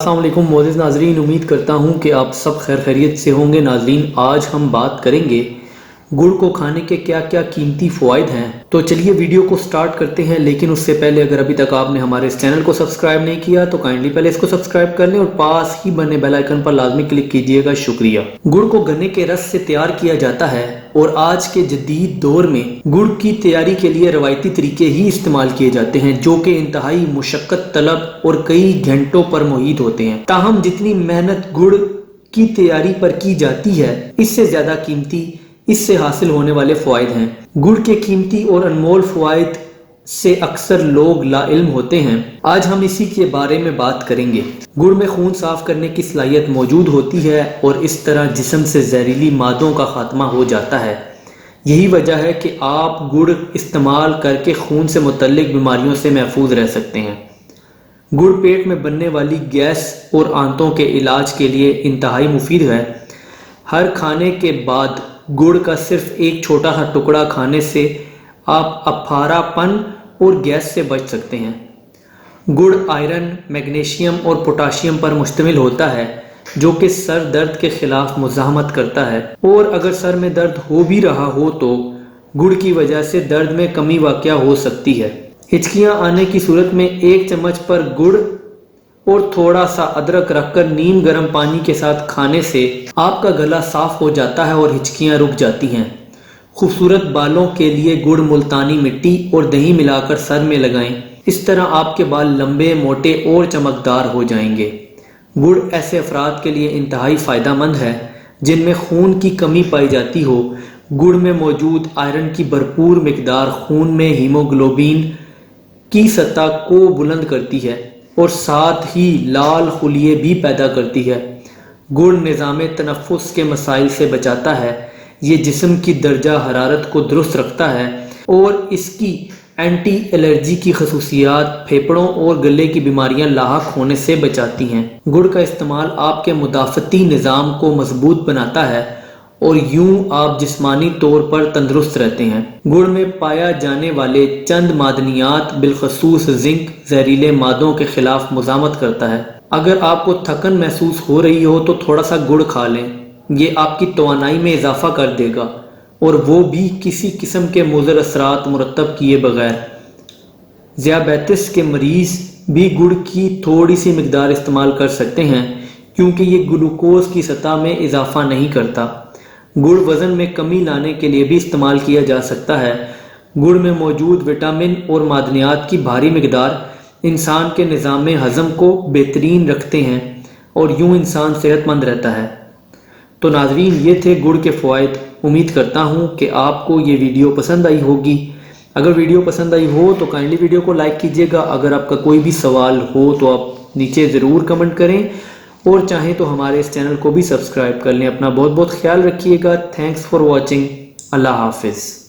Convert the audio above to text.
السلام علیکم معزز ناظرین، امید کرتا ہوں کہ آپ سب خیر خیریت سے ہوں گے۔ ناظرین، آج ہم بات کریں گے گڑ کو کھانے کے کیا کیا قیمتی فوائد ہیں۔ تو چلیے ویڈیو کو سٹارٹ کرتے ہیں، لیکن اس سے پہلے اگر ابھی تک آپ نے ہمارے اس چینل کو سبسکرائب نہیں کیا تو کائنڈلی پہلے اس کو سبسکرائب کر لیں اور پاس ہی بنے بیل آئیکن پر لازمی کلک کیجئے گا۔ شکریہ۔ گڑ کو گنے کے رس سے تیار کیا جاتا ہے اور آج کے جدید دور میں گڑ کی تیاری کے لیے روایتی طریقے ہی استعمال کیے جاتے ہیں، جو کہ انتہائی مشقت طلب اور کئی گھنٹوں پر محیط ہوتے ہیں۔ تاہم جتنی محنت گڑ کی تیاری پر کی جاتی ہے، اس سے زیادہ قیمتی اس سے حاصل ہونے والے فوائد ہیں۔ گڑ کے قیمتی اور انمول فوائد سے اکثر لوگ لا علم ہوتے ہیں۔ آج ہم اسی کے بارے میں بات کریں گے۔ گڑ میں خون صاف کرنے کی صلاحیت موجود ہوتی ہے اور اس طرح جسم سے زہریلی مادوں کا خاتمہ ہو جاتا ہے۔ یہی وجہ ہے کہ آپ گڑ استعمال کر کے خون سے متعلق بیماریوں سے محفوظ رہ سکتے ہیں۔ گڑ پیٹ میں بننے والی گیس اور آنتوں کے علاج کے لیے انتہائی مفید ہے۔ ہر کھانے کے بعد گڑ کا صرف ایک چھوٹا سا ٹکڑا کھانے سے آپ اپھارا پن اور گیس سے بچ سکتے ہیں۔ گڑ آئرن، میگنیشیم اور پوٹاشیم پر مشتمل ہوتا ہے، جو کہ سر درد کے خلاف مزاحمت کرتا ہے، اور اگر سر میں درد ہو بھی رہا ہو تو گڑ کی وجہ سے درد میں کمی واقع ہو سکتی ہے۔ ہچکیاں آنے کی صورت میں ایک چمچ پر گڑ اور تھوڑا سا ادرک رکھ کر نیم گرم پانی کے ساتھ کھانے سے آپ کا گلا صاف ہو جاتا ہے اور ہچکیاں رک جاتی ہیں۔ خوبصورت بالوں کے لیے گڑ، ملتانی مٹی اور دہی ملا کر سر میں لگائیں، اس طرح آپ کے بال لمبے، موٹے اور چمکدار ہو جائیں گے۔ گڑ ایسے افراد کے لیے انتہائی فائدہ مند ہے جن میں خون کی کمی پائی جاتی ہو۔ گڑ میں موجود آئرن کی بھرپور مقدار خون میں ہیموگلوبین کی سطح کو بلند کرتی ہے اور ساتھ ہی لال خلیے بھی پیدا کرتی ہے۔ گڑ نظام تنفس کے مسائل سے بچاتا ہے، یہ جسم کی درجہ حرارت کو درست رکھتا ہے اور اس کی اینٹی الرجی کی خصوصیات پھیپھڑوں اور گلے کی بیماریاں لاحق ہونے سے بچاتی ہیں۔ گڑ کا استعمال آپ کے مدافعتی نظام کو مضبوط بناتا ہے اور یوں آپ جسمانی طور پر تندرست رہتے ہیں۔ گڑ میں پایا جانے والے چند معدنیات بالخصوص زنک زہریلے مادوں کے خلاف مزاحمت کرتا ہے۔ اگر آپ کو تھکن محسوس ہو رہی ہو تو تھوڑا سا گڑ کھا لیں، یہ آپ کی توانائی میں اضافہ کر دے گا، اور وہ بھی کسی قسم کے مضر اثرات مرتب کیے بغیر۔ ذیابیطس کے مریض بھی گڑ کی تھوڑی سی مقدار استعمال کر سکتے ہیں، کیونکہ یہ گلوکوز کی سطح میں اضافہ نہیں کرتا۔ گڑ وزن میں کمی لانے کے لیے بھی استعمال کیا جا سکتا ہے۔ گڑ میں موجود وٹامن اور معدنیات کی بھاری مقدار انسان کے نظام ہضم کو بہترین رکھتے ہیں اور یوں انسان صحت مند رہتا ہے۔ تو ناظرین، یہ تھے گڑ کے فوائد۔ امید کرتا ہوں کہ آپ کو یہ ویڈیو پسند آئی ہوگی۔ اگر ویڈیو پسند آئی ہو تو کائنڈلی ویڈیو کو لائک کیجیے گا۔ اگر آپ کا کوئی بھی سوال ہو تو آپ نیچے ضرور کمنٹ کریں، اور چاہیں تو ہمارے اس چینل کو بھی سبسکرائب کر لیں۔ اپنا بہت بہت خیال رکھیے گا۔ Thanks for watching. اللہ حافظ۔